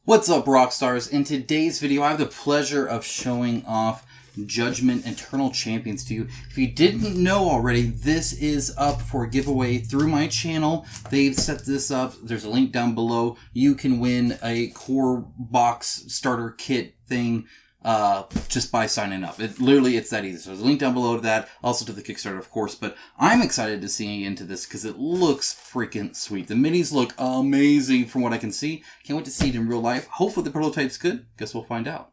What's up, Rockstars? In today's video, I have the pleasure of showing off Judgement Eternal Champions to you. If you didn't know already, this is up for giveaway through my channel. They've set this up. There's a link down below. You can win a core box starter kit thing just by signing up. It's that easy. So there's a link down below to that, also to the Kickstarter, of course. But I'm excited to see into this because it looks freaking sweet. The minis look amazing from what I can see. Can't wait to see it in real life. Hopefully the prototype's good. Guess we'll find out.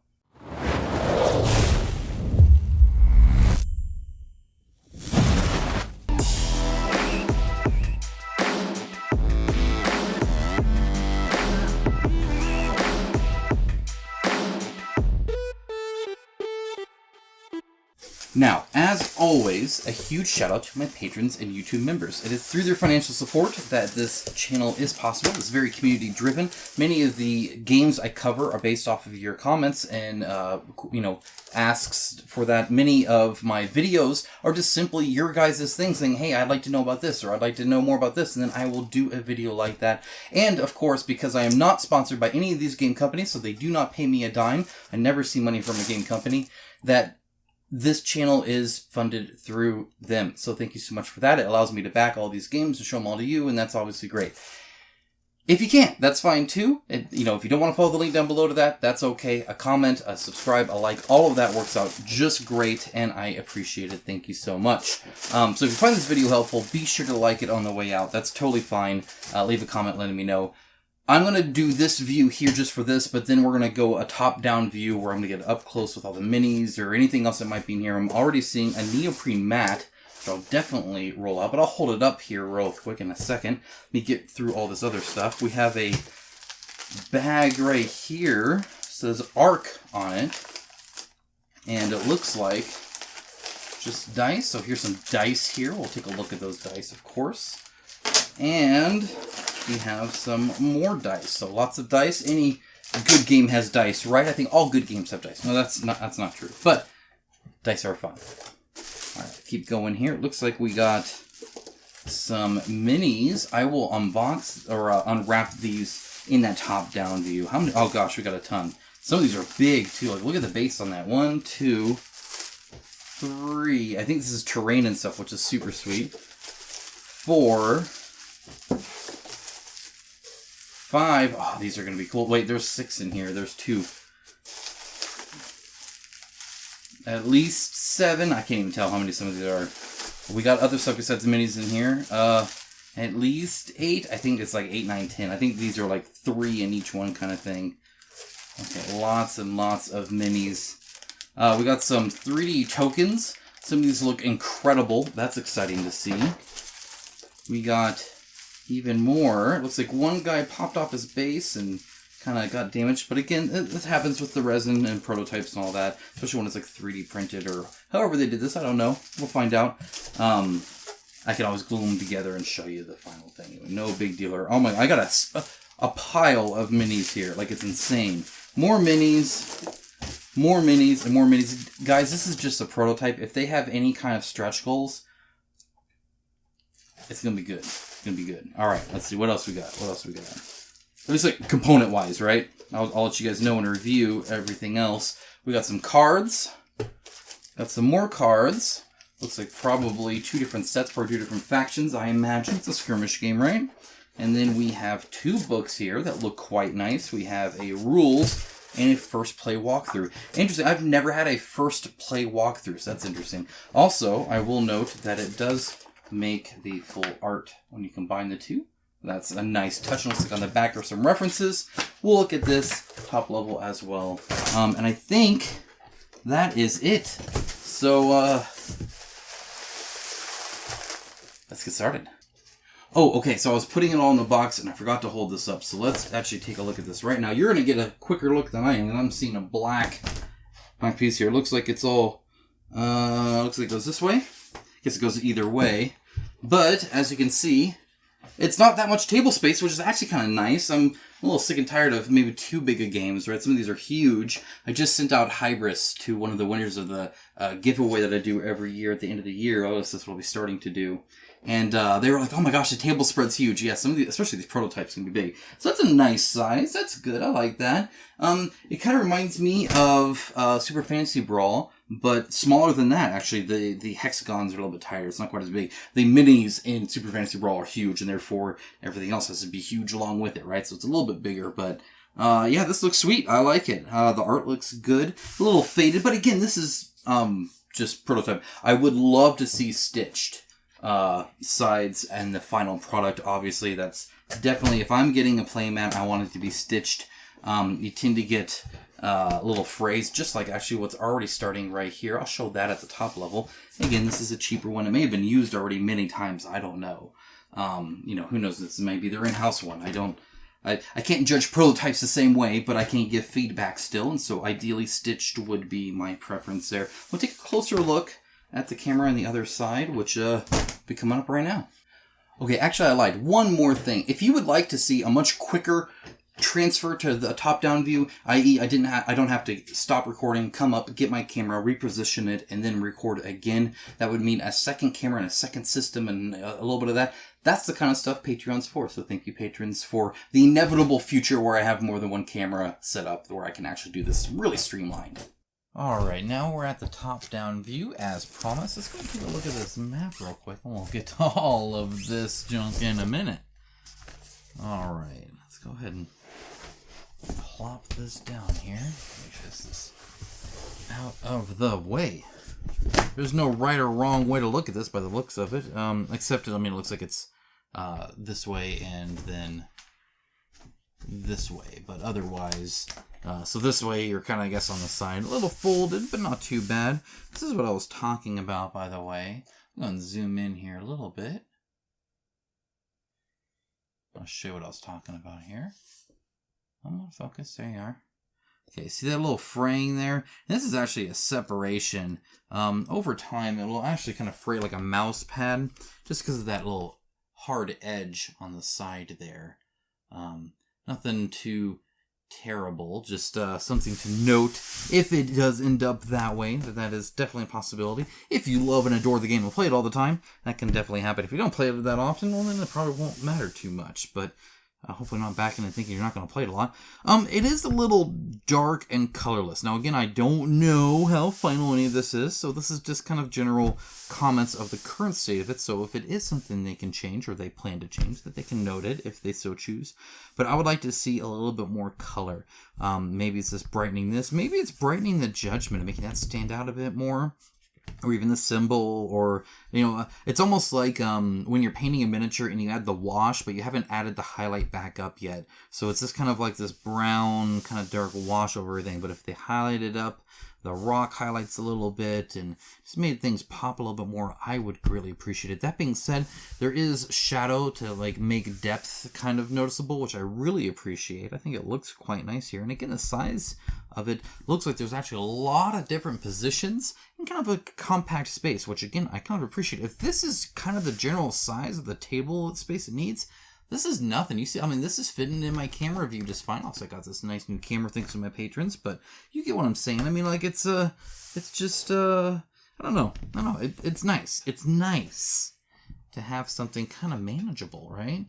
Now, as always, a huge shout out to my patrons and YouTube members. It is through their financial support that this channel is possible. It's very community driven. Many of the games I cover are based off of your comments and, asks for that. Many of my videos are just simply your guys' things saying, hey, I'd like to know about this, or I'd like to know more about this, and then I will do a video like that. And, of course, because I am not sponsored by any of these game companies, so they do not pay me a dime, I never see money from a game company, that this channel is funded through them. So thank you so much for that. It allows me to back all these games and show them all to you, and that's obviously great. If you can't, that's fine too. If you don't want to follow the link down below to that, that's okay. A comment, a subscribe, a like, all of that works out just great, and I appreciate it. Thank you so much. So if you find this video helpful, be sure to like it on the way out. That's totally fine. Leave a comment letting me know. I'm going to do this view here just for this, but then we're going to go a top-down view where I'm going to get up close with all the minis or anything else that might be in here. I'm already seeing a neoprene mat, which I'll definitely roll out, but I'll hold it up here real quick in a second. Let me get through all this other stuff. We have a bag right here. It says ARC on it, and it looks like just dice. So here's some dice here. We'll take a look at those dice, of course. And we have some more dice. So lots of dice. Any good game has dice, right? I think all good games have dice. No, that's not true. But dice are fun. All right, keep going here. It looks like we got some minis. I will unbox or unwrap these in that top-down view. How many? Oh gosh, we got a ton. Some of these are big too. Like, look at the base on that. 1, 2, 3. I think this is terrain and stuff, which is super sweet. 4. 5. Oh, these are going to be cool. Wait, there's 6 in here. There's 2. At least 7. I can't even tell how many some of these are. We got other stuff besides the minis in here. At least 8. I think it's like 8, 9, 10. I think these are like 3 in each one kind of thing. Okay, lots and lots of minis. We got some 3D tokens. Some of these look incredible. That's exciting to see. We got even more. It looks like one guy popped off his base and kind of got damaged. But again, this happens with the resin and prototypes and all that. Especially when it's like 3D printed or however they did this. I don't know. We'll find out. I can always glue them together and show you the final thing. No big deal. Oh my, I got a pile of minis here. Like, it's insane. More minis, and more minis. Guys, this is just a prototype. If they have any kind of stretch goals, it's going to be good. It's going to be good. All right, let's see. What else we got? At least, like, component-wise, right? I'll let you guys know and review everything else. We got some cards. Got some more cards. Looks like probably 2 different sets for 2 different factions, I imagine. It's a skirmish game, right? And then we have 2 books here that look quite nice. We have a rules and a first play walkthrough. Interesting. I've never had a first play walkthrough, so that's interesting. Also, I will note that it does make the full art when you combine the 2. That's a nice touch. And looks like on the back there are some references. We'll look at this top level as well. And I think that is it. So, let's get started. Oh, okay, so I was putting it all in the box and I forgot to hold this up. So let's actually take a look at this right now. You're going to get a quicker look than I am, and I'm seeing a black piece here. It looks like it's all, looks like it goes this way. I guess it goes either way. But, as you can see, it's not that much table space, which is actually kind of nice. I'm a little sick and tired of maybe too big of games, right? Some of these are huge. I just sent out Hybris to one of the winners of the giveaway that I do every year at the end of the year. Oh, this is what I'll be starting to do. And they were like, "Oh my gosh, the table spread's huge." Yeah, some of the, especially these prototypes, can be big. So that's a nice size. That's good. I like that. It kind of reminds me of Super Fantasy Brawl, but smaller than that. Actually, the hexagons are a little bit tighter. It's not quite as big. The minis in Super Fantasy Brawl are huge, and therefore everything else has to be huge along with it, right? So it's a little bit bigger, but yeah, this looks sweet. I like it. The art looks good. A little faded, but again, this is just prototype. I would love to see stitched sides and the final product. Obviously, that's definitely, if I'm getting a playmat, I want it to be stitched. You tend to get a little phrase, just like actually what's already starting right here. I'll show that at the top level. Again, this is a cheaper one. It may have been used already many times. I don't know. Who knows? This may be their in-house one. I can't judge prototypes the same way, but I can give feedback still, and so ideally stitched would be my preference there. We'll take a closer look at the camera on the other side, which be coming up right now. Okay, actually I lied. One more thing. If you would like to see a much quicker transfer to the top-down view, i.e. I don't have to stop recording, come up, get my camera, reposition it, and then record again. That would mean a second camera and a second system and a little bit of that. That's the kind of stuff Patreon's for. So thank you, patrons, for the inevitable future where I have more than one camera set up where I can actually do this really streamlined. Alright, now we're at the top-down view, as promised. Let's go take a look at this map real quick, and we'll get to all of this junk in a minute. Alright, let's go ahead and plop this down here. Make sure this is out of the way. There's no right or wrong way to look at this by the looks of it, except, it looks like it's this way and then this way, but otherwise, so this way you're kind of, I guess, on the side, a little folded, but not too bad. This is what I was talking about, by the way. I'm going to zoom in here a little bit. I'll show you what I was talking about here. I'm going to focus, there you are. Okay, see that little fraying there? This is actually a separation. Over time, it will actually kind of fray like a mouse pad, just because of that little hard edge on the side there. Nothing too terrible, just something to note if it does end up that way. That is definitely a possibility. If you love and adore the game and play it all the time, that can definitely happen. If you don't play it that often, well, then it probably won't matter too much, but hopefully not backing and thinking you're not going to play it a lot. It is a little dark and colorless. Now, again, I don't know how final any of this is, so this is just kind of general comments of the current state of it. So if it is something they can change, or they plan to change, that they can note it if they so choose. But I would like to see a little bit more color. Maybe it's just brightening this. Maybe it's brightening the Judgment and making that stand out a bit more. Or even the symbol, or, it's almost like when you're painting a miniature and you add the wash, but you haven't added the highlight back up yet. So it's just kind of like this brown, kind of dark wash over everything. But if they highlight it up, the rock highlights a little bit, and just made things pop a little bit more, I would greatly appreciate it. That being said, there is shadow to make depth kind of noticeable, which I really appreciate. I think it looks quite nice here. And again, the size of it looks like there's actually a lot of different positions in kind of a compact space, which again, I kind of appreciate. If this is kind of the general size of the table space it needs, this is nothing. You see, this is fitting in my camera view just fine. Also, I got this nice new camera thanks to my patrons, but you get what I'm saying. It's just, I don't know. It's nice. It's nice to have something kind of manageable, right?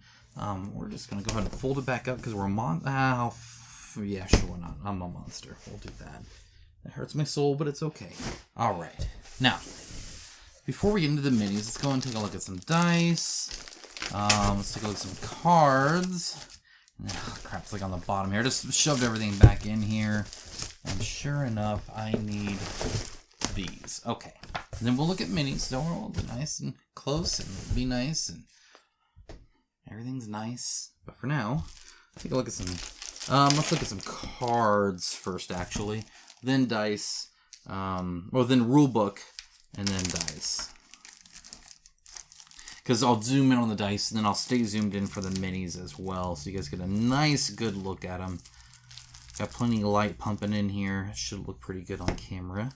We're just going to go ahead and fold it back up because we're yeah, sure, why not? I'm a monster. We'll do that. It hurts my soul, but it's okay. All right. Now, before we get into the minis, let's go and take a look at some dice. Let's take a look at some cards. Oh, crap, it's on the bottom here. Just shoved everything back in here. And sure enough, I need these. Okay. And then we'll look at minis. Don't worry, we'll be nice and close and be nice. And everything's nice. But for now, take a look at some... let's look at some cards first, actually. Then dice. Then rulebook. And then dice. Because I'll zoom in on the dice, and then I'll stay zoomed in for the minis as well, so you guys get a nice, good look at them. Got plenty of light pumping in here. It should look pretty good on camera.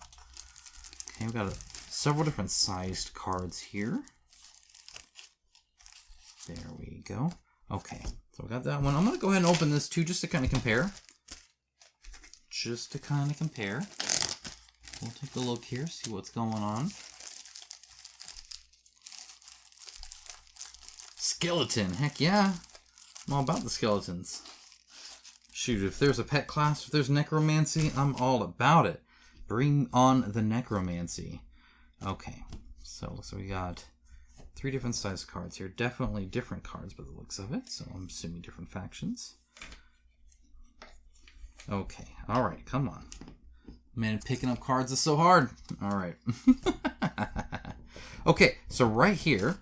Okay, we've got several different sized cards here. There we go. Okay, so we got that one. I'm going to go ahead and open this too, just to kind of compare. We'll take a look here, see what's going on. skeleton. Heck yeah. I'm all about the skeletons. Shoot, if there's a pet class, if there's necromancy, I'm all about it. Bring on the necromancy. Okay, so we got 3 different size cards here. Definitely different cards by the looks of it, so I'm assuming different factions. Okay, alright, come on. Man, picking up cards is so hard. Alright. Okay, so right here,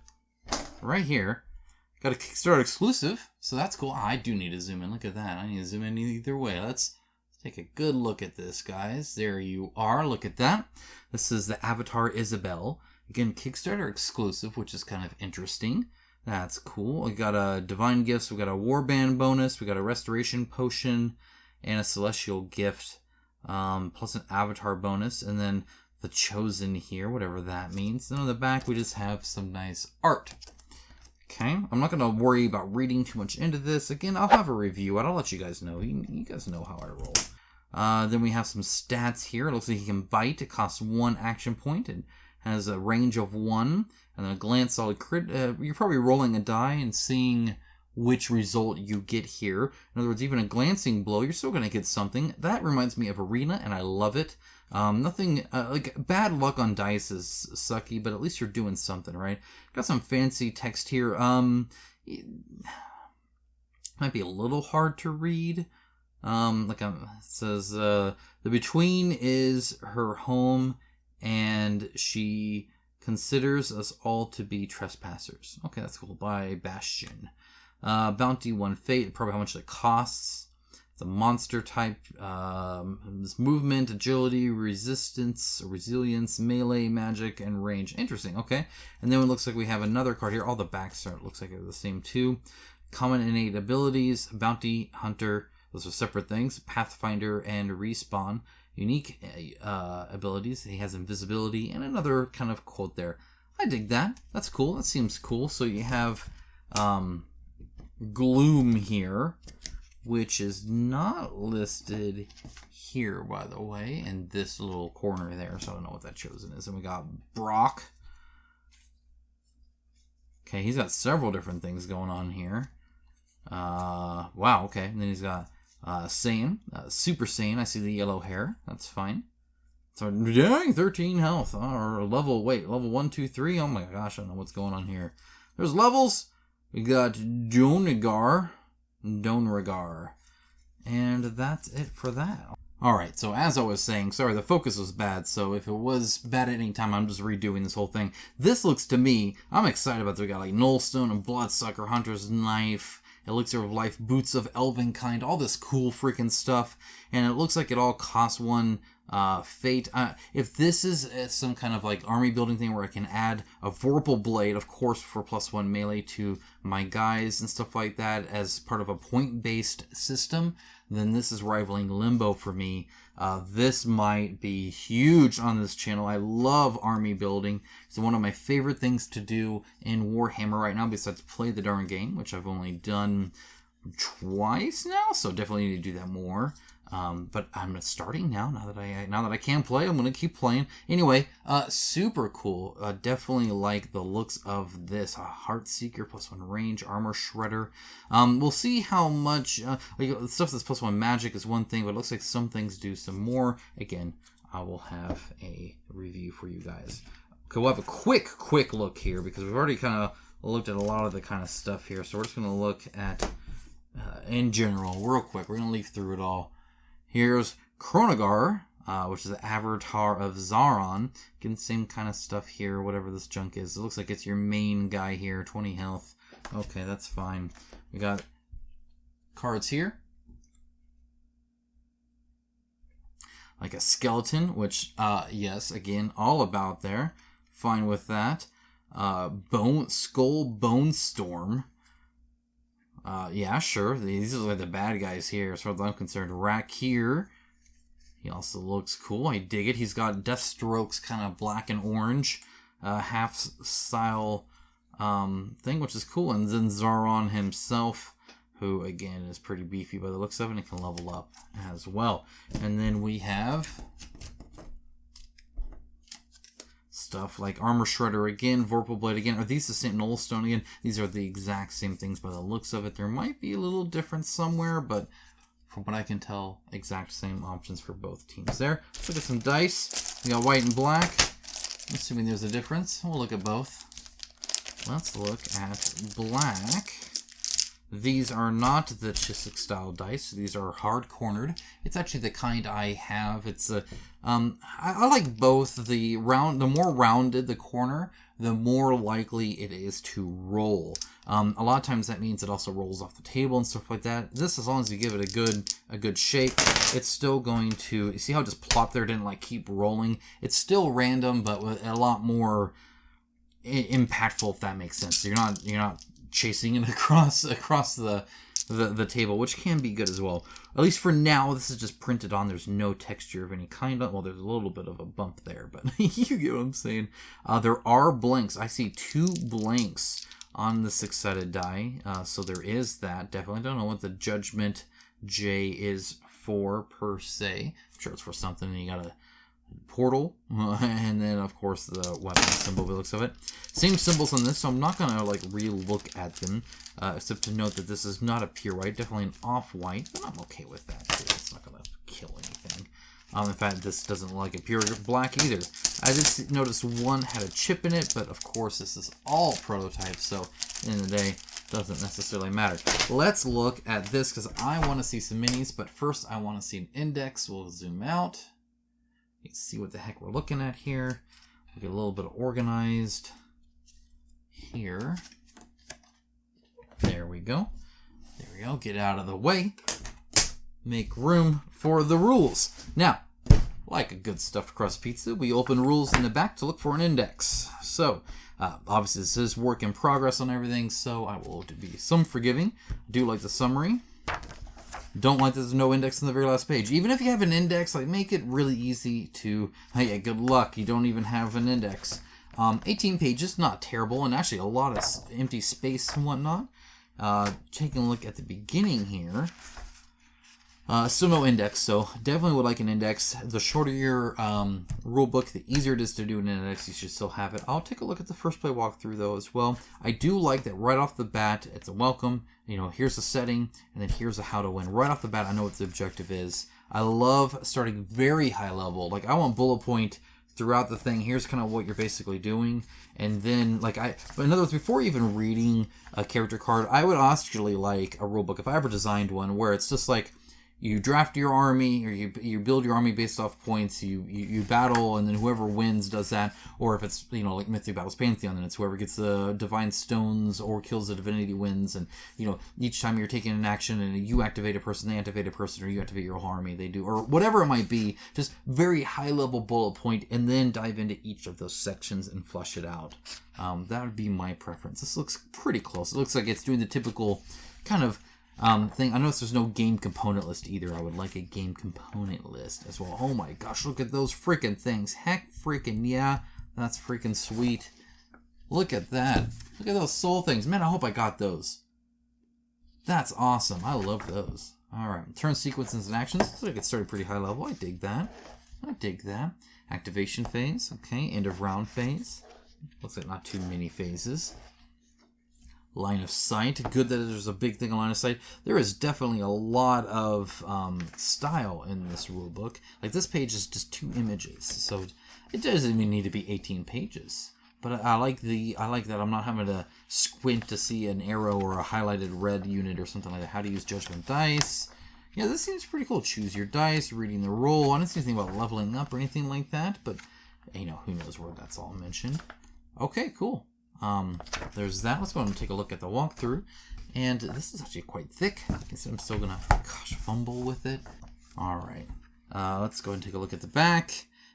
got a Kickstarter exclusive, so that's cool. I do need to zoom in. Look at that. I need to zoom in either way. Let's take a good look at this, guys. There you are. Look at that. This is the Avatar Isabel. Again, Kickstarter exclusive, which is kind of interesting. That's cool. We got a Divine Gifts. We got a Warband bonus. We got a Restoration Potion and a Celestial Gift, plus an Avatar bonus. And then the Chosen here, whatever that means. And on the back, we just have some nice art. Okay, I'm not going to worry about reading too much into this. Again, I'll have a review. I'll let you guys know. You guys know how I roll. Then we have some stats here. It looks like he can bite. It costs 1 action point. It has a range of 1. And then a glance solid crit. You're probably rolling a die and seeing which result you get here. In other words, even a glancing blow, you're still going to get something. That reminds me of Arena, and I love it. Nothing, like, bad luck on dice is sucky, but at least you're doing something, right? Got some fancy text here. It might be a little hard to read. It says, the Between is her home, and she considers us all to be trespassers. Okay, that's cool. By Bastion. Bounty 1 Fate, probably how much it costs. It's a monster type. This movement, agility, resistance, resilience, melee, magic, and range. Interesting, okay. And then it looks like we have another card here. All the backs are, looks like they're the same too. Common innate abilities, Bounty Hunter. Those are separate things. Pathfinder and Respawn. Unique abilities. He has invisibility and another kind of quote there. I dig that. That's cool. That seems cool. So you have Gloom here, which is not listed here, by the way, in this little corner there, so I don't know what that Chosen is. And we got Brock. Okay, he's got several different things going on here. Wow, okay. And then he's got Saiyan, Super Saiyan. I see the yellow hair. That's fine. So, dang, 13 health. Or level 1, 2, 3. Oh my gosh, I don't know what's going on here. There's levels. We got Donragar. And that's it for that. Alright, so as I was saying, sorry, the focus was bad, so if it was bad at any time, I'm just redoing this whole thing. This looks to me, I'm excited about this. We got like Nullstone and Bloodsucker, Hunter's Knife, Elixir of Life, Boots of Elvenkind, all this cool freaking stuff. And it looks like it all costs 1 Fate. If this is some kind of like army building thing where I can add a Vorpal Blade, of course, for +1 melee to my guys and stuff like that as part of a point-based system, then this is rivaling Limbo for me. This might be huge on this channel. I love army building. It's one of my favorite things to do in Warhammer right now, besides play the darn game, which I've only done twice now, so definitely need to do that more. But I'm starting now. Now that I can play, I'm gonna keep playing. Anyway, super cool. Definitely like the looks of this. Heartseeker +1 range, Armor Shredder. We'll see how much like stuff that's +1 magic is one thing, but it looks like some things do some more. Again, I will have a review for you guys. Okay, we'll have a quick look here because we've already kind of looked at a lot of the kind of stuff here. So we're just gonna look at in general, real quick. We're gonna leaf through it all. Here's Kronagar, which is the Avatar of Zaron. Getting the same kind of stuff here, whatever this junk is. It looks like it's your main guy here, 20 health. Okay, that's fine. We got cards here. Like a skeleton, which, yes, again, all about there. Fine with that. Skull Bone Storm. Yeah, sure. These are like the bad guys here, as far as I'm concerned. Rakir. He also looks cool. I dig it. He's got Deathstroke's kind of black and orange half-style thing, which is cool. And then Zaron himself, who, again, is pretty beefy by the looks of it, and can level up as well. And then we have stuff like Armor Shredder again, Vorpal Blade again. Are these the same? Null Stone again? These are the exact same things by the looks of it. There might be a little difference somewhere, but from what I can tell, exact same options for both teams there. Let's look at some dice. We got white and black. Assuming there's a difference, we'll look at both. Let's look at black. These are not the Chiswick style dice. These are hard cornered. It's actually the kind I have. It's a, I like both. The more rounded the corner, the more likely it is to roll. A lot of times that means it also rolls off the table and stuff like that. This, as long as you give it a good shape, it's still going to. You see how it just plopped there? It didn't like keep rolling. It's still random, but with a lot more impactful, if that makes sense. So you're not chasing it across the table, which can be good as well. At least for now, this is just printed on. There's no texture of any kind. Well, there's a little bit of a bump there, but you get what I'm saying. There are blanks. I see 2 blanks on the 6-sided die, so there is that. Definitely don't know what the Judgement J is for per se. I'm sure it's for something, and you got a portal, and then of course the weapon symbol by the looks of it. Same symbols on this, so I'm not gonna like re-look at them, except to note that this is not a pure white, definitely an off-white, but I'm okay with that too. It's not gonna kill anything. In fact, this doesn't look like a pure black either. I did notice one had a chip in it, but of course this is all prototype, so at the end of the day, doesn't necessarily matter. Let's look at this because I want to see some minis, but first I want to see an index. We'll zoom out. You can see what the heck we're looking at here. We'll get a little bit organized here. There we go. There we go. Get out of the way. Make room for the rules. Now, like a good stuffed crust pizza, we open rules in the back to look for an index. So, obviously this is work in progress on everything, so I will be some forgiving. I do like the summary. Don't like there's no index on the very last page. Even if you have an index, like make it really easy to, hey, good luck, you don't even have an index. 18 pages, not terrible, and actually a lot of empty space and whatnot. Taking a look at the beginning here. Still no index, so definitely would like an index. The shorter your rule book, the easier it is to do an index. You should still have it. I'll take a look at the first play walkthrough though as well. I do like that right off the bat, it's a welcome. You know, here's the setting, and then here's a how to win. Right off the bat, I know what the objective is. I love starting very high level. Like I want bullet point throughout the thing. Here's kind of what you're basically doing, and then like but in other words, before even reading a character card, I would actually like a rule book if I ever designed one where it's just like. You draft your army, or you build your army based off points. You battle, and then whoever wins does that. Or if it's like Mythic Battles Pantheon, then it's whoever gets the Divine Stones or kills the divinity wins. And each time you're taking an action, and you activate a person, they activate a person, or you activate your whole army, they do, or whatever it might be. Just very high level bullet point, and then dive into each of those sections and flush it out. That would be my preference. This looks pretty close. It looks like it's doing the typical kind of. Thing. I notice there's no game component list either. I would like a game component list as well. Oh my gosh, look at those freaking things. Heck freaking yeah, that's freaking sweet. Look at that. Look at those soul things. Man, I hope I got those. That's awesome. I love those. Alright, turn sequences and actions. Looks like it started pretty high level. I dig that. I dig that. Activation phase. Okay, end of round phase. Looks like not too many phases. Line of sight. Good that there's a big thing on line of sight. There is definitely a lot of style in this rulebook. Like this page is just 2 images, so it doesn't even need to be 18 pages. But I like that I'm not having to squint to see an arrow or a highlighted red unit or something like that. How to use Judgement dice. Yeah, this seems pretty cool. Choose your dice, reading the roll. I don't see anything about leveling up or anything like that, but who knows where that's all mentioned. Okay, cool. There's that. Let's go and take a look at the walkthrough. And this is actually quite thick. I guess I'm still gonna, fumble with it. Alright. Let's go and take a look at the back.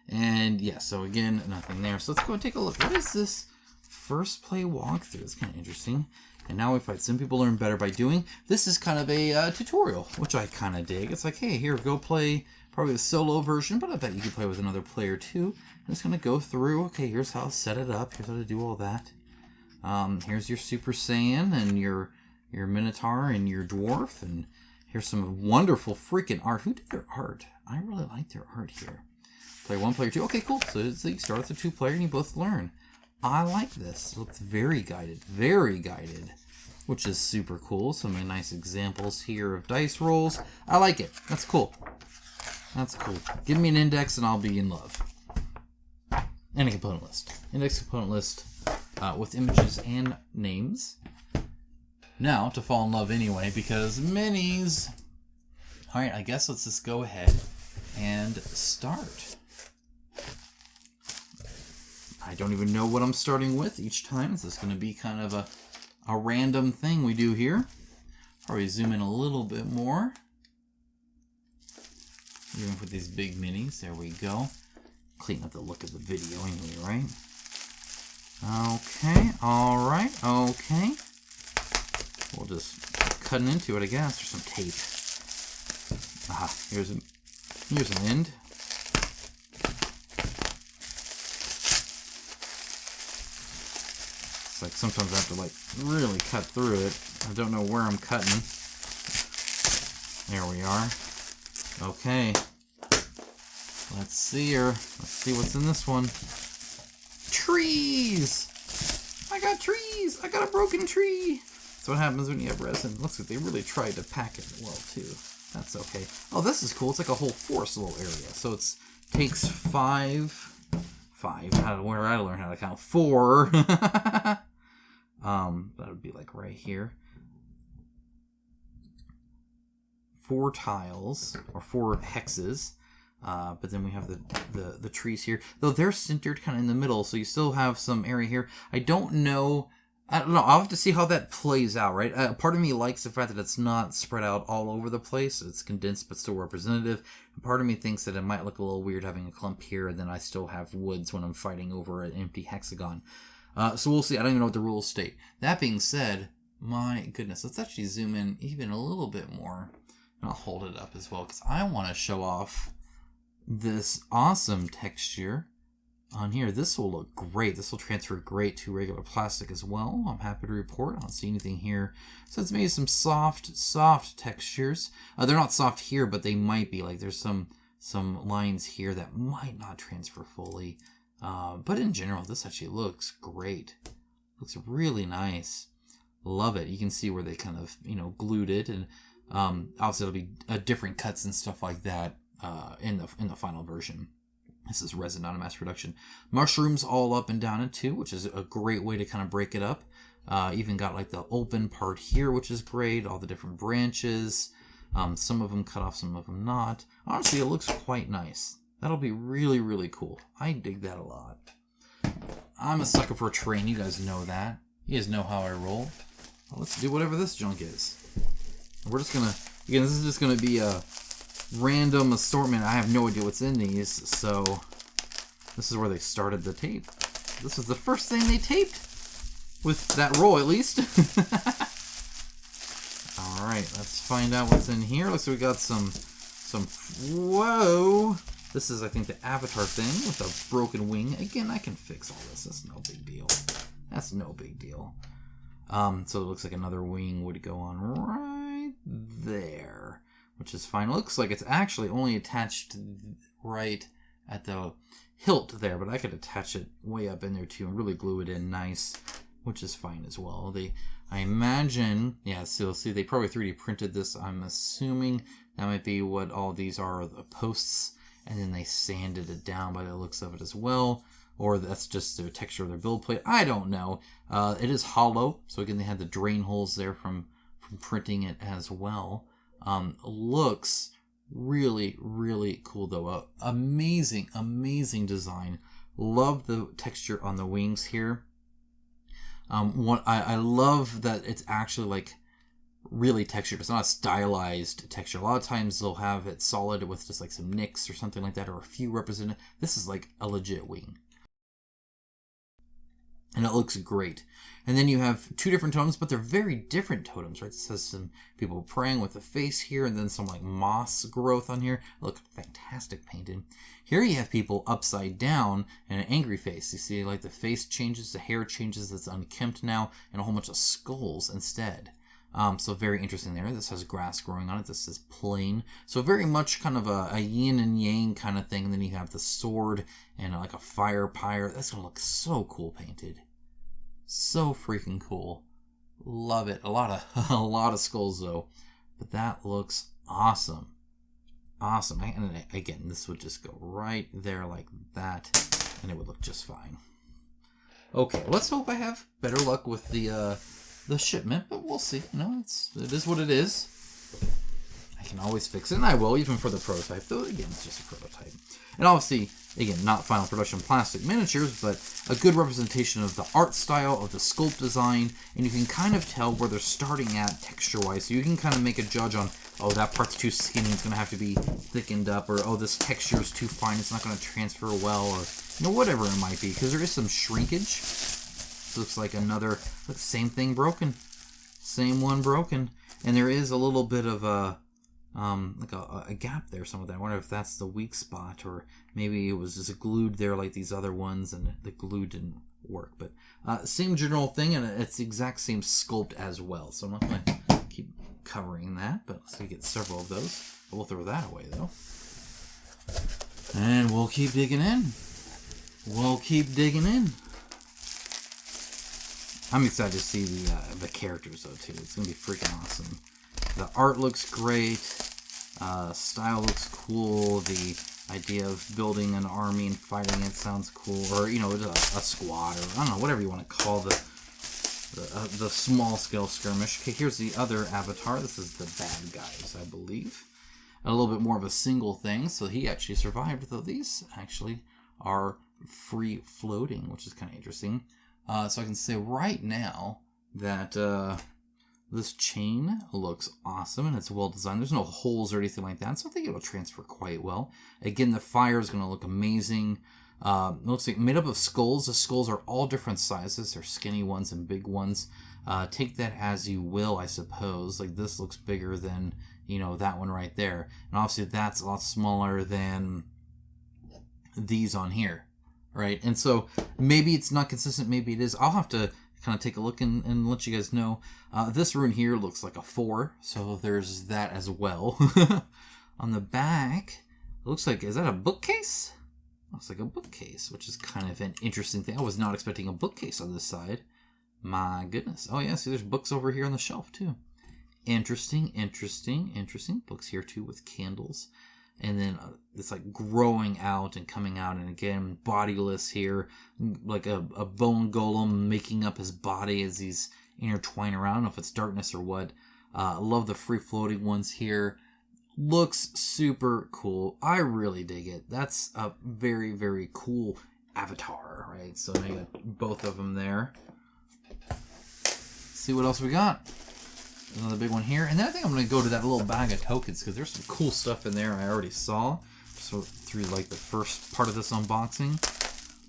And yeah, so again, nothing there. So let's go and take a look. What is this first play walkthrough? It's kind of interesting. And now we fight. Some people learn better by doing. This is kind of a tutorial, which I kind of dig. It's like, hey, here, go play probably the solo version, but I bet you can play with another player too. I'm just going to go through, okay, here's how to set it up. Here's how to do all that. Here's your Super Saiyan and your Minotaur and your Dwarf. And here's some wonderful freaking art. Who did their art? I really like their art here. Player 1, player 2. Okay, cool. So you start with a 2-player and you both learn. I like this. It looks very guided. Very guided. Which is super cool. Some nice examples here of dice rolls. I like it. That's cool. That's cool. Give me an index and I'll be in love. And a component list. Index component list with images and names. Now, to fall in love anyway, because minis. Alright, I guess let's just go ahead and start. I don't even know what I'm starting with each time. This is going to be kind of a random thing we do here. Probably zoom in a little bit more. Even with these big minis. There we go. Clean up the look of the video anyway, right? Okay, alright, okay. We'll just cut into it, I guess, or some tape. Aha, here's an end. It's like sometimes I have to like really cut through it. I don't know where I'm cutting. There we are. Okay. Let's see here. Let's see what's in this one. Trees! I got trees! I got a broken tree! That's what happens when you have resin. Looks like they really tried to pack it well, too. That's okay. Oh, this is cool. It's like a whole forest little area. So it takes five. Where I learn how to count. 4. That would be like right here. 4 tiles, or 4 hexes. But then we have the trees here. Though they're centered kind of in the middle, so you still have some area here. I don't know. I'll have to see how that plays out, right? Part of me likes the fact that it's not spread out all over the place. It's condensed but still representative. And part of me thinks that it might look a little weird having a clump here, and then I still have woods when I'm fighting over an empty hexagon. So we'll see. I don't even know what the rules state. That being said, my goodness, let's actually zoom in even a little bit more. And I'll hold it up as well, because I want to show off this awesome texture on here. This will look great. This will transfer great to regular plastic as well. I'm happy to report. I don't see anything here. So it's maybe some soft textures. They're not soft here, but they might be. Like there's some lines here that might not transfer fully. But in general, this actually looks great. Looks really nice. Love it. You can see where they kind of, glued it. And obviously it'll be different cuts and stuff like that in the final version. This is resin, not a mass production. Mushrooms all up and down it too, which is a great way to kind of break it up. Even got like the open part here, which is great. All the different branches. Some of them cut off, some of them not. Honestly, it looks quite nice. That'll be really, really cool. I dig that a lot. I'm a sucker for a train. You guys know that. You guys know how I roll. Well, let's do whatever this junk is. We're just gonna, again, this is just gonna be a random assortment. I have no idea what's in these, so this is where they started the tape. This is the first thing they taped with that roll, at least. All right, let's find out what's in here. Looks like we got some. Whoa! This is, I think, the Avatar thing with a broken wing. Again, I can fix all this. That's no big deal. That's no big deal. So it looks like another wing would go on right there, which is fine. It looks like it's actually only attached right at the hilt there, but I could attach it way up in there too and really glue it in nice, which is fine as well. I imagine, yeah, so see, they probably 3D printed this. I'm assuming that might be what all these are, the posts, and then they sanded it down by the looks of it as well. Or that's just the texture of their build plate. I don't know. It is hollow, so again, they had the drain holes there from printing it as well. Looks really, really cool though. Amazing, amazing design. Love the texture on the wings here. I love that it's actually like really textured. It's not a stylized texture. A lot of times they'll have it solid with just like some nicks or something like that, or a few represented. This is like a legit wing. And it looks great. And then you have 2 different totems, but they're very different totems, right? This has some people praying with a face here, and then some like moss growth on here. Look, fantastic painted. Here you have people upside down and an angry face. You see like the face changes, the hair changes, it's unkempt now, and a whole bunch of skulls instead. So very interesting there. This has grass growing on it. This is plain. So very much kind of a yin and yang kind of thing. And then you have the sword and like a fire pyre. That's going to look so cool painted. So freaking cool. Love it. A lot of skulls though. But that looks awesome. Awesome. And again, this would just go right there like that. And it would look just fine. Okay, let's hope I have better luck with the shipment, but we'll see. You know, it is what it is. I can always fix it, and I will, even for the prototype. Though, again, it's just a prototype. And obviously, again, not final production plastic miniatures, but a good representation of the art style, of the sculpt design, and you can kind of tell where they're starting at texture-wise. So you can kind of make a judge on, oh, that part's too skinny, it's going to have to be thickened up, or, oh, this texture is too fine, it's not going to transfer well, or, you know, whatever it might be, because there is some shrinkage. Looks like another, same thing broken. Same one broken. And there is a little bit of a gap there, some of that. I wonder if that's the weak spot, or maybe it was just glued there like these other ones and the glue didn't work. But same general thing, and it's the exact same sculpt as well. So I'm not going to keep covering that, but let's get several of those. We'll throw that away, though. And we'll keep digging in. We'll keep digging in. I'm excited to see the characters, though, too. It's going to be freaking awesome. The art looks great. Style looks cool. The idea of building an army and fighting it sounds cool. Or, you know, a squad, or I don't know, whatever you want to call the small-scale skirmish. Okay, here's the other avatar. This is the bad guys, I believe. A little bit more of a single thing, so he actually survived, though these actually are free-floating, which is kind of interesting. So I can say right now that this chain looks awesome and it's well designed. There's no holes or anything like that, so I think it'll transfer quite well. Again, the fire is going to look amazing. It looks like made up of skulls. The skulls are all different sizes. There's skinny ones and big ones. Take that as you will, I suppose. Like this looks bigger than, you know, that one right there. And obviously that's a lot smaller than these on here. Right, and so maybe it's not consistent, maybe it is. I'll have to kind of take a look and let you guys know. This rune here looks like a 4, so there's that as well. On the back, it looks like, is that a bookcase? Looks like a bookcase, which is kind of an interesting thing. I was not expecting a bookcase on this side. My goodness. Oh yeah, see there's books over here on the shelf too. Interesting. Books here too with candles. And then it's like growing out and coming out, and again bodiless here, like a bone golem making up his body as he's intertwined around. I don't know if it's darkness or what. I love the free floating ones here. Looks super cool. I really dig it. That's a very, very cool avatar, right? So I got both of them there. See what else we got. Another big one here. And then I think I'm going to go to that little bag of tokens because there's some cool stuff in there I already saw. So through like the first part of this unboxing.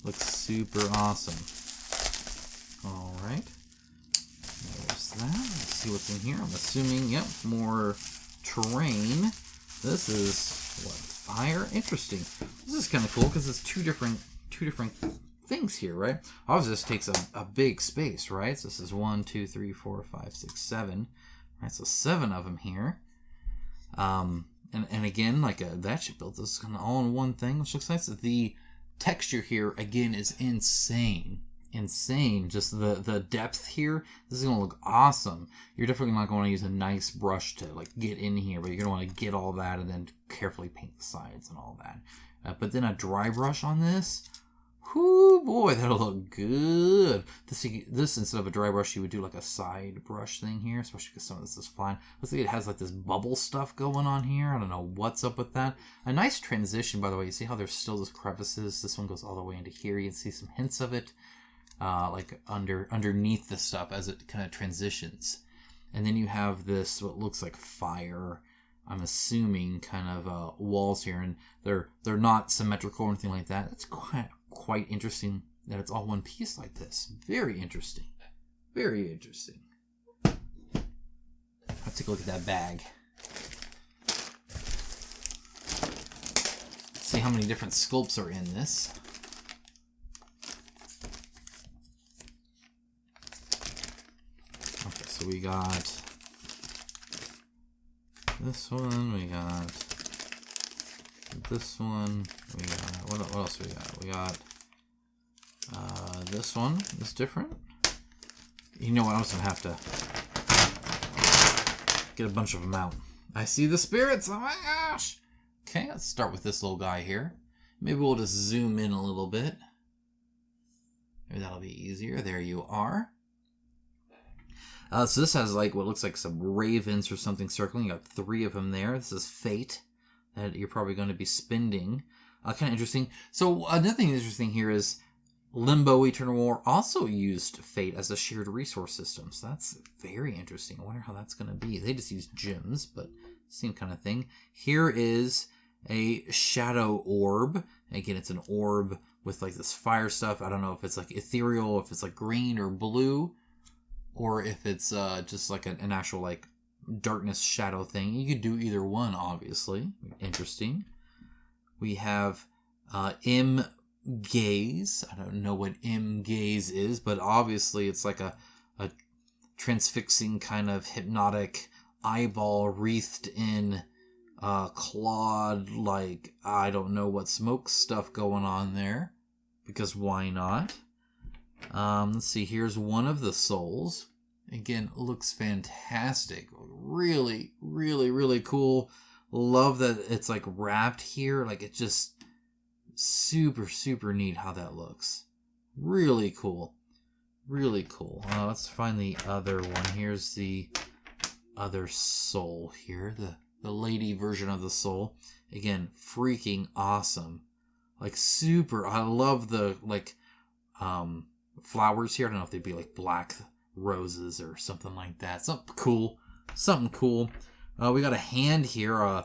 Looks super awesome. Alright. There's that. Let's see what's in here. I'm assuming, yep, more terrain. This is, what, fire? Interesting. This is kind of cool because it's two different things here, right? Obviously this takes a big space, right? So this is 1, 2, 3, 4, 5, 6, 7. Right, so 7 of them here. And again, like that should build this kind of all in one thing, which looks nice. The texture here again is insane. Just the depth here. This is gonna look awesome. You're definitely not going to use a nice brush to like get in here, but you're gonna want to get all that and then carefully paint the sides and all that. But then a dry brush on this. Whoo, boy, that'll look good. This instead of a dry brush, you would do like a side brush thing here, especially because some of this is fine. Looks like it has like this bubble stuff going on here. I don't know what's up with that. A nice transition, by the way. You see how there's still those crevices? This one goes all the way into here. You can see some hints of it, like underneath the stuff as it kind of transitions. And then you have this, what looks like fire. I'm assuming kind of walls here, and they're not symmetrical or anything like that. That's quite interesting that it's all one piece like this. Very interesting. Very interesting. Let's take a look at that bag. See how many different sculpts are in this. Okay, so we got this one. We got this one. We got what else we got? We got this one is different. You know what? I'm just gonna have to get a bunch of them out. I see the spirits. Oh my gosh! Okay, let's start with this little guy here. Maybe we'll just zoom in a little bit. Maybe that'll be easier. There you are. So this has like what looks like some ravens or something circling. You got 3 of them there. This is fate that you're probably going to be spending. Kind of interesting. So another thing interesting here is Limbo Eternal War also used fate as a shared resource system. So that's very interesting. I wonder how that's going to be. They just used gems, but same kind of thing. Here is a shadow orb. Again, it's an orb with like this fire stuff. I don't know if it's like ethereal, if it's like green or blue, or if it's just like an actual like darkness shadow thing. You could do either one, obviously. Interesting. We have M Gaze. I don't know what M Gaze is, but obviously it's like a transfixing kind of hypnotic eyeball wreathed in clawed, like, I don't know what smoke stuff going on there, because why not? Let's see, here's one of the souls. Again, looks fantastic. Really, really, really cool. Love that it's like wrapped here. Like, it's just super, super neat how that looks. Really cool. Really cool. Let's find the other one. Here's the other soul here. The lady version of the soul. Again, freaking awesome. Like, super. I love the, like, flowers here. I don't know if they'd be like black roses or something like that. Something cool. Something cool. We got a hand here,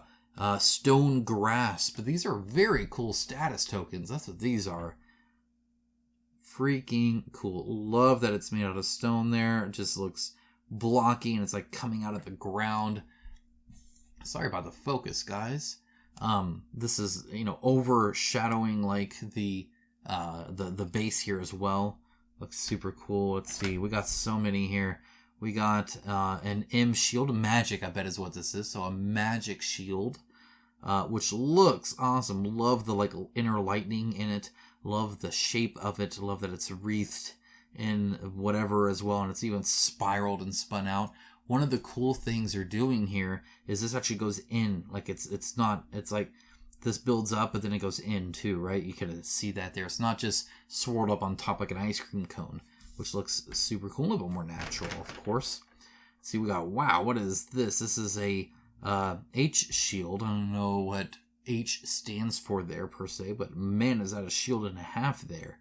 stone grasp. These are very cool status tokens. That's what these are. Freaking cool. Love that it's made out of stone there. It just looks blocky and it's like coming out of the ground. Sorry about the focus, guys. This is, you know, overshadowing like the base here as well. Looks super cool. Let's see. We got so many here. We got an M shield. Magic, I bet is what this is. So a magic shield, which looks awesome. Love the like inner lightning in it. Love the shape of it. Love that it's wreathed in whatever as well. And it's even spiraled and spun out. One of the cool things they're doing here is this actually goes in. Like it's not, it's like this builds up, but then it goes in too, right? You can see that there. It's not just swirled up on top like an ice cream cone, which looks super cool. A little bit more natural, of course. See, we got, wow, what is this? This is a H shield. I don't know what H stands for there per se, but man, is that a shield and a half there.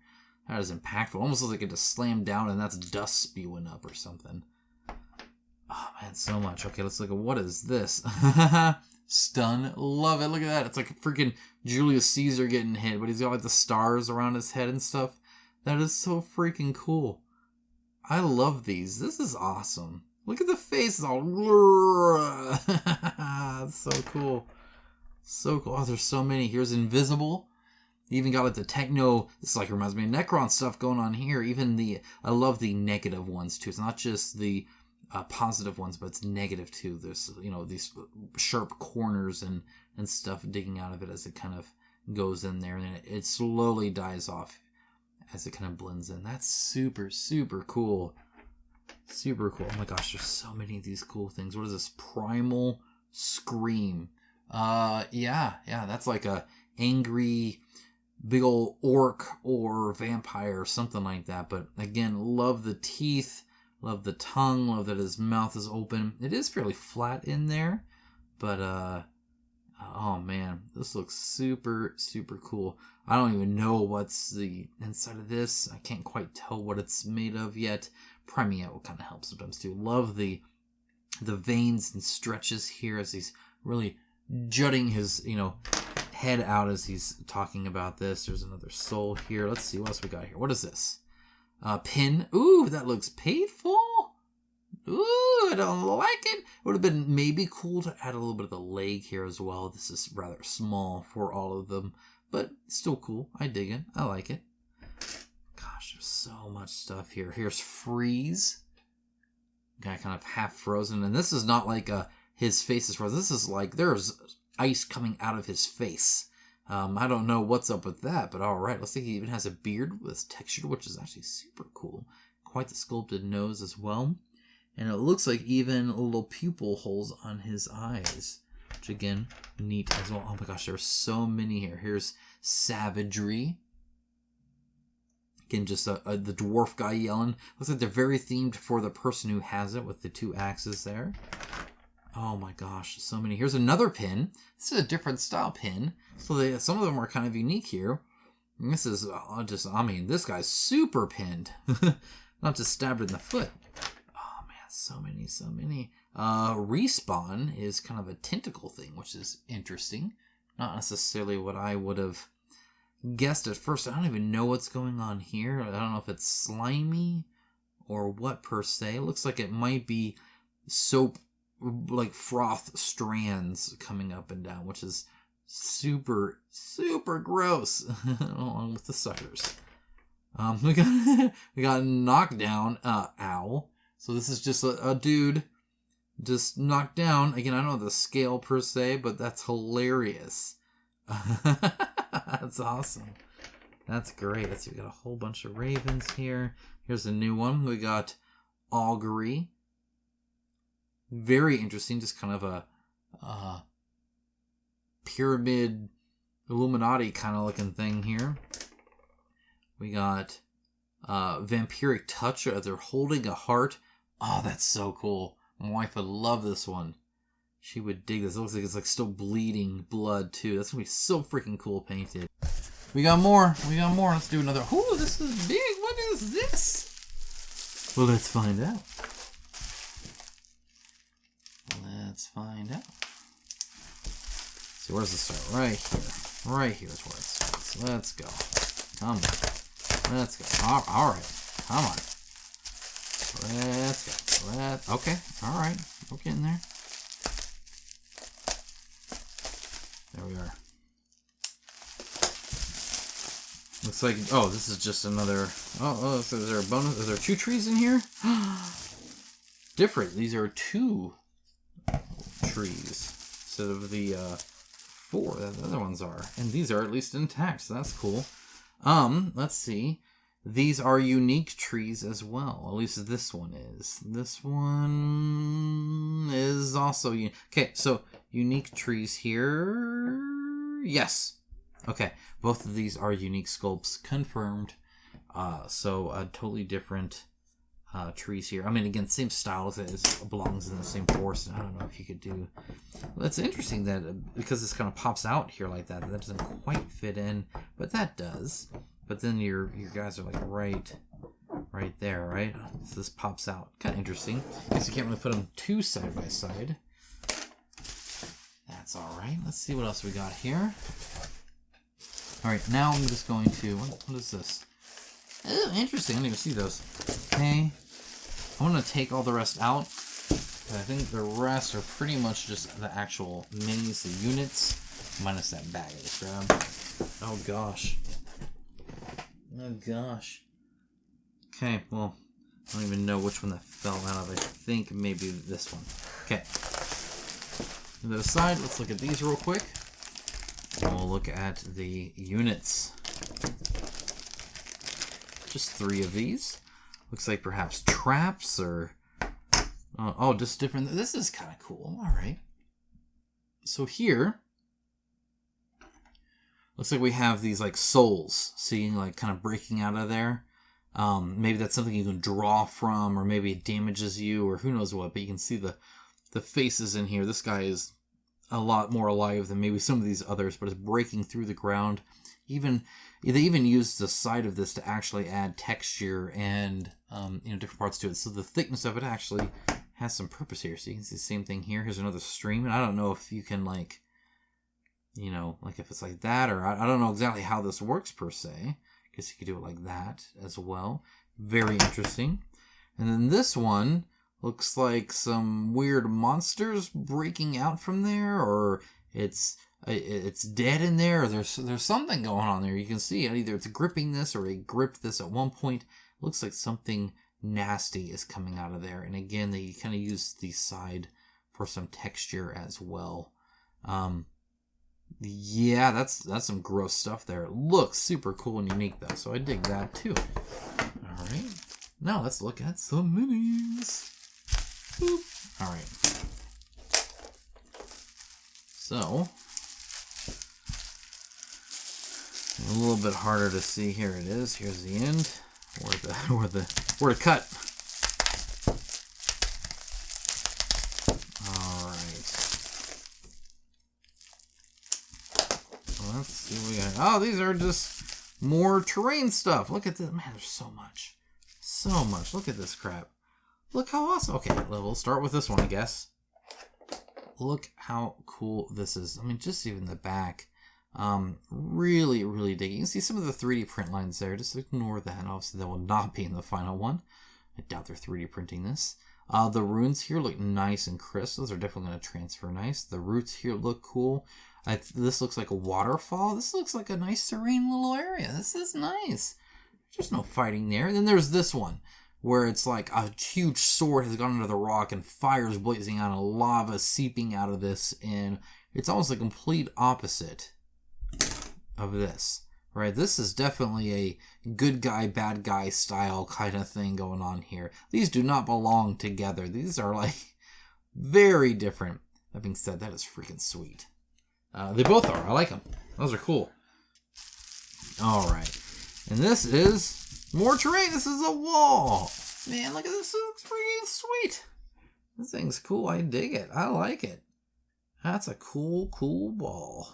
That is impactful. Almost looks like it just slammed down and that's dust spewing up or something. Oh man, so much. Okay, let's look at what is this. Stun. Love it. Look at that. It's like freaking Julius Caesar getting hit, but he's got like the stars around his head and stuff. That is so freaking cool. I love these. This is awesome. Look at the face. It's all... It's so cool. So cool. Oh, there's so many. Here's Invisible. You even got like the techno... This like reminds me of Necron stuff going on here. Even the... I love the negative ones too. It's not just the positive ones, but it's negative too. There's, you know, these sharp corners and stuff digging out of it as it kind of goes in there. And it slowly dies off as it kind of blends in. That's super, super cool. Super cool. Oh my gosh, there's so many of these cool things. What is this? Primal Scream. Yeah, that's like a angry big old orc or vampire or something like that. But again, love the teeth, love the tongue, love that his mouth is open. It is fairly flat in there, but oh man, this looks super, super cool. I don't even know what's the inside of this. I can't quite tell what it's made of yet. Priming out will kind of help sometimes too. Love the veins and stretches here as he's really jutting his, you know, head out as he's talking about this. There's another soul here. Let's see what else we got here. What is this? Pin. Ooh, that looks painful. Ooh, I don't like it. Would have been maybe cool to add a little bit of the leg here as well. This is rather small for all of them, but still cool. I dig it. I like it. Gosh, there's so much stuff here. Here's Freeze. Guy kind of half frozen, and this is not like his face is frozen. This is like there's ice coming out of his face. I don't know what's up with that, but alright. Looks like he even has a beard with texture, which is actually super cool. Quite the sculpted nose as well. And it looks like even little pupil holes on his eyes. Which again, neat as well. Oh my gosh, there's so many here. Here's Savagery. Again, just the dwarf guy yelling. Looks like they're very themed for the person who has it with the 2 axes there. Oh my gosh, so many. Here's another pin. This is a different style pin. So some of them are kind of unique here. And this is this guy's super pinned. Not just stabbed in the foot. Oh man, so many. Respawn is kind of a tentacle thing, which is interesting. Not necessarily what I would have guessed at first. I don't even know what's going on here. I don't know if it's slimy or what per se. It looks like it might be soap, like froth strands coming up and down, which is super gross. Along with the suckers. We got Knockdown Owl. So this is just a dude just knocked down. Again, I don't know the scale per se, but that's hilarious. That's awesome. That's great. Let's see, we got a whole bunch of ravens here. Here's a new one. We got Augury. Very interesting. Just kind of a pyramid Illuminati kind of looking thing here. We got Vampiric Touch. They're holding a heart. Oh, that's so cool. My wife would love this one. She would dig this. It looks like it's like still bleeding blood too. That's gonna be so freaking cool painted. We got more. Let's do another. Ooh, this is big. What is this? Well, let's find out. So where's the start? Right here. Right here is where it starts. Let's go. Come on. Let's go. All right. Come on. Let's go. Okay. All right. We're getting there. There we are. Looks like, oh, this is just another, so is there a bonus? Is there 2 trees in here? Different. These are 2 trees instead of the 4 that the other ones are. And these are at least intact, so that's cool. Let's see. These are unique trees as well. At least this one is. This one is also unique. Okay, so unique trees here. Yes. Okay, both of these are unique sculpts confirmed. So totally different trees here. I mean, again, same style as belongs in the same forest. I don't know if you could do. Well, it's interesting that because this kind of pops out here like that doesn't quite fit in, but that does. But then your guys are like right there, right? So this pops out. Kind of interesting. I guess you can't really put them 2 side by side. That's all right. Let's see what else we got here. All right, now I'm just going to. What is this? Oh, interesting. I didn't even see those. Okay, I'm gonna take all the rest out. I think the rest are pretty much just the actual minis, the units, minus that bag I just grabbed. Oh gosh. Oh gosh. Okay, well, I don't even know which one that fell out of. I think maybe this one. Okay. To the side, let's look at these real quick. And we'll look at the units. Just 3 of these. Looks like perhaps traps or... oh, just different... This is kind of cool. Alright. So here... Looks like we have these like souls. Seeing like kind of breaking out of there. Maybe that's something you can draw from, or maybe it damages you, or who knows what. But you can see the faces in here. This guy is a lot more alive than maybe some of these others, but it's breaking through the ground. They even used the side of this to actually add texture and different parts to it. So the thickness of it actually has some purpose here. So you can see the same thing here. Here's another stream, and I don't know if you can like if it's like that, or I don't know exactly how this works per se. I guess you could do it like that as well. Very interesting. And then this one looks like some weird monsters breaking out from there, or it's dead in there, or there's something going on there. You can see either it's gripping this or it gripped this at one point. It looks like something nasty is coming out of there. And again, they kind of use the side for some texture as well. Yeah, that's some gross stuff there. It looks super cool and unique though, so I dig that too. All right, now let's look at some minis. Boop. All right, so a little bit harder to see. Here it is. Here's the end, where to cut. Let's see what we got. Oh, these are just more terrain stuff. Look at this. Man, there's so much. So much. Look at this crap. Look how awesome. Okay, we'll start with this one, I guess. Look how cool this is. I mean, just even the back. Really, really digging. You can see some of the 3D print lines there. Just ignore that. Obviously, that will not be in the final one. I doubt they're 3D printing this. The runes here look nice and crisp. Those are definitely going to transfer nice. The roots here look cool. This looks like a waterfall. This looks like a nice serene little area. This is nice. There's no fighting there. And then there's this one where it's like a huge sword has gone under the rock and fire's blazing out and lava seeping out of this. And it's almost the complete opposite of this. Right? This is definitely a good guy, bad guy style kind of thing going on here. These do not belong together. These are like very different. That being said, that is freaking sweet. They both are. I like them. Those are cool. Alright. And this is more terrain. This is a wall. Man, look at this. It looks freaking sweet. This thing's cool. I dig it. I like it. That's a cool ball.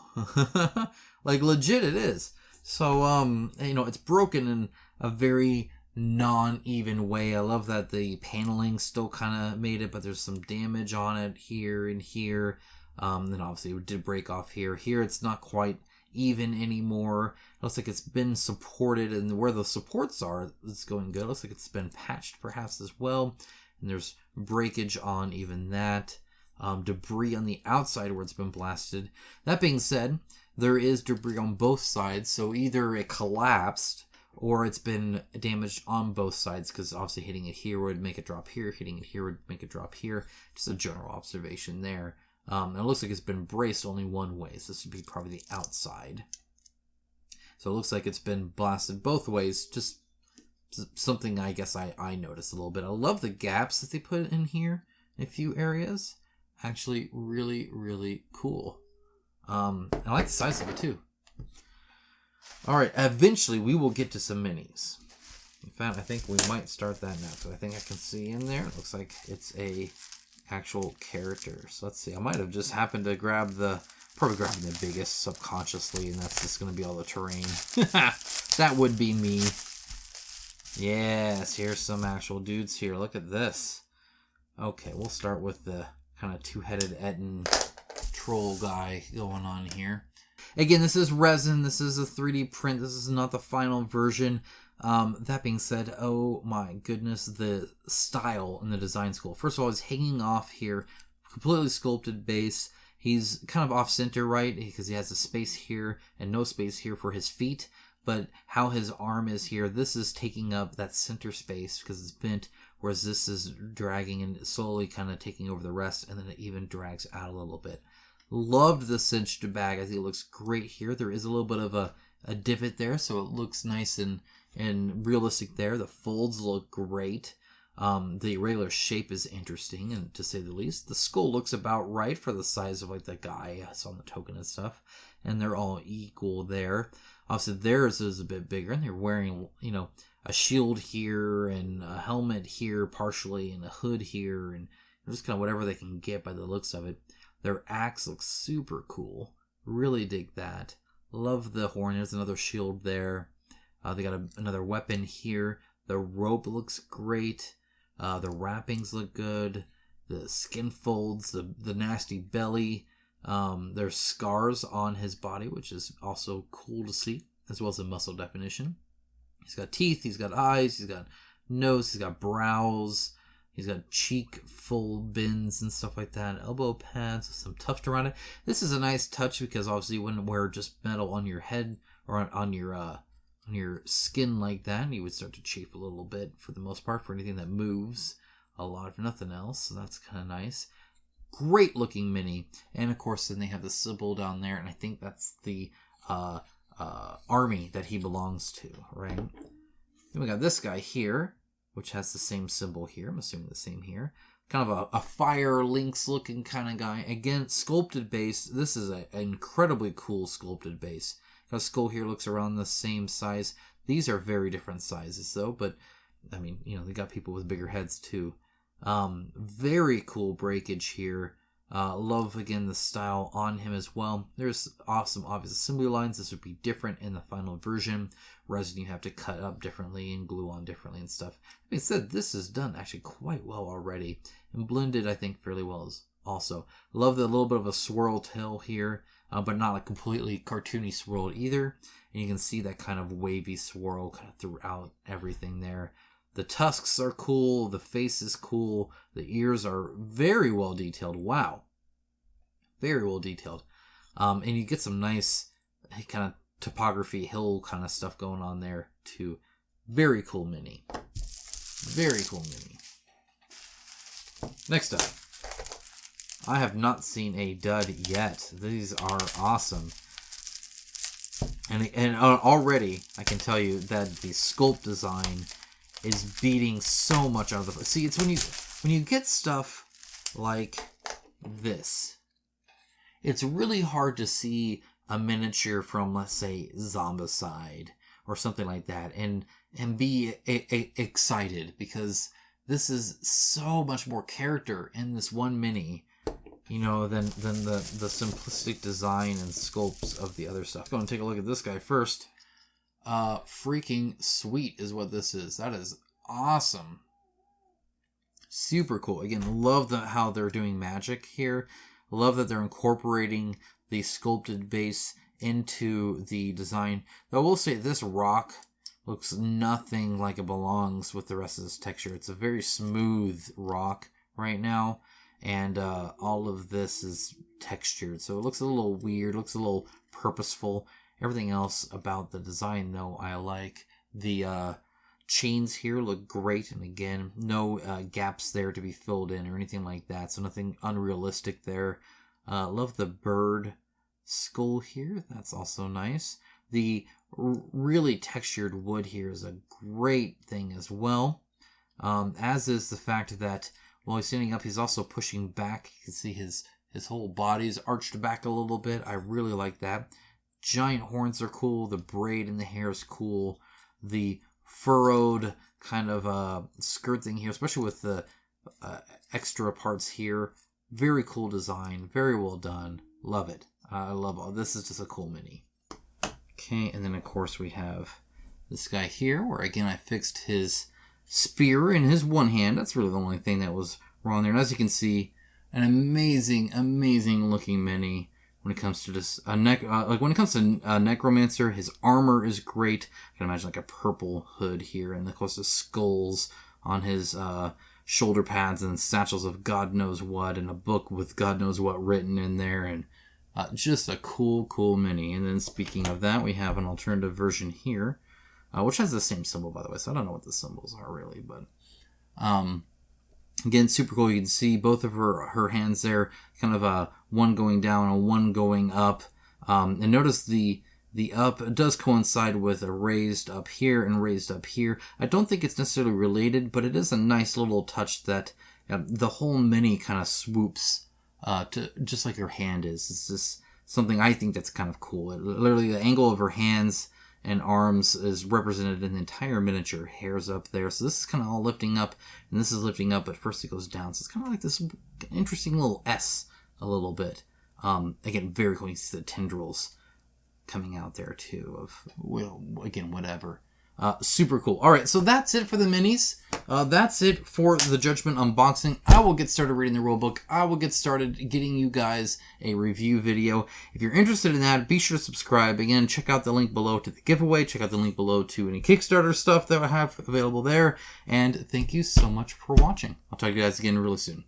Like, legit it is. So, it's broken in a very non-even way. I love that the paneling still kind of made it, but there's some damage on it here and here. Then obviously it did break off here. Here it's not quite even anymore. It looks like it's been supported, and where the supports are, it's going good. It looks like it's been patched perhaps as well. And there's breakage on even that. Debris on the outside where it's been blasted. That being said, there is debris on both sides, so either it collapsed or it's been damaged on both sides, because obviously hitting it here would make it drop here, hitting it here would make it drop here. Just a general observation there. It looks like it's been braced only one way, so this would be probably the outside. So it looks like it's been blasted both ways, just something I guess I noticed a little bit. I love the gaps that they put in here in a few areas. Actually, really, really cool. I like the size of it too. Alright, eventually we will get to some minis. In fact, I think we might start that now, because I think I can see in there. It looks like it's a actual character. So let's see. I might have just happened to probably grabbing the biggest subconsciously, and that's just going to be all the terrain. That would be me. Yes, here's some actual dudes here. Look at this. Okay, we'll start with the kind of two-headed Etten troll guy going on here. Again, this is resin. This is a 3D print. This is not the final version. That being said, oh my goodness, the style in the design school. First of all, he's hanging off here, completely sculpted base. He's kind of off center, right? Because he has a space here and no space here for his feet. But how his arm is here, this is taking up that center space because it's bent, whereas this is dragging and slowly kind of taking over the rest, and then it even drags out a little bit. Loved the cinched bag. I think it looks great here. There is a little bit of a divot there, so it looks nice and realistic there. The folds look great. The regular shape is interesting, and to say the least. The skull looks about right for the size of like the guy that's on the token and stuff, and they're all equal there. Obviously, theirs is a bit bigger, and they're wearing, a shield here and a helmet here partially, and a hood here, and just kind of whatever they can get by the looks of it. Their axe looks super cool. Really dig that. Love the horn. There's another shield there. They got another weapon here. The rope looks great. The wrappings look good. The skin folds, the nasty belly. There's scars on his body, which is also cool to see, as well as the muscle definition. He's got teeth, he's got eyes, he's got nose, he's got brows, he's got cheek full bends and stuff like that, elbow pads with some tuft around it. This is a nice touch because obviously you wouldn't wear just metal on your head or on your skin like that. You would start to chafe a little bit for the most part for anything that moves a lot, if nothing else. So that's kind of nice. great looking mini. And of course, then they have the symbol down there, and I think that's the army that he belongs to, right? Then we got this guy here, which has the same symbol here. I'm assuming the same here. Kind of a fire lynx looking kind of guy. Again, sculpted base. This is an incredibly cool sculpted base. The skull here looks around the same size. These are very different sizes though, but I mean, you know, they got people with bigger heads too. Very cool breakage here. Love, again, the style on him as well. There's awesome, obvious assembly lines. This would be different in the final version. Resin you have to cut up differently and glue on differently and stuff. That being said, this is done actually quite well already. And blended, I think, fairly well also. Love the little bit of a swirl tail here, but not a completely cartoony swirl either. And you can see that kind of wavy swirl kind of throughout everything there. The tusks are cool. The face is cool. The ears are very well detailed. Wow. Very well detailed. And you get some nice kind of topography, hill kind of stuff going on there too. Very cool mini. Very cool mini. Next up. I have not seen a dud yet. These are awesome. And already I can tell you that the sculpt design is beating so much out of the... See, it's when you get stuff like this, it's really hard to see a miniature from, let's say, Zombicide or something like that and be excited, because this is so much more character in this one mini, you know, than the simplistic design and sculpts of the other stuff. Go and take a look at this guy first. Freaking sweet is what this is. That is awesome. Super cool. Again, love how they're doing magic here. Love that they're incorporating the sculpted base into the design. Though I will say this rock looks nothing like it belongs with the rest of this texture. It's a very smooth rock right now, and all of this is textured, so it looks a little weird, looks a little purposeful. Everything else about the design, though, I like. The chains here look great, and again, no gaps there to be filled in or anything like that, so nothing unrealistic there. Love the bird skull here. That's also nice. The really textured wood here is a great thing as well, as is the fact that while he's standing up, he's also pushing back. You can see his whole body's arched back a little bit. I really like that. Giant horns are cool. The braid in the hair is cool. The furrowed kind of skirt thing here, especially with the extra parts here. Very cool design. Very well done. Love it. I love all. This is just a cool mini. Okay, and then of course we have this guy here, where again I fixed his spear in his one hand. That's really the only thing that was wrong there. And as you can see, an amazing, amazing looking mini. When it comes to this, when it comes to Necromancer, his armor is great. I can imagine like a purple hood here, and of course the skulls on his shoulder pads and satchels of God knows what, and a book with God knows what written in there, and just a cool, cool mini. And then speaking of that, we have an alternative version here, which has the same symbol, by the way. So I don't know what the symbols are really, but again, super cool. You can see both of her hands there, kind of one going down and one going up. And notice the up does coincide with a raised up here and raised up here. I don't think it's necessarily related, but it is a nice little touch that the whole mini kind of swoops to just like her hand is. It's just something I think that's kind of cool. Literally, the angle of her hands and arms is represented in the entire miniature. Hair's up there. So this is kind of all lifting up, and this is lifting up, but first it goes down. So it's kind of like this interesting little S a little bit. Again, very cool. You see the tendrils coming out there too of, well, again, whatever. Super cool. All right, so that's it for the minis. That's it for the Judgement unboxing. I will get started reading the rulebook. I will get started getting you guys a review video. If you're interested in that, be sure to subscribe. Again, check out the link below to the giveaway. Check out the link below to any Kickstarter stuff that I have available there. And thank you so much for watching. I'll talk to you guys again really soon.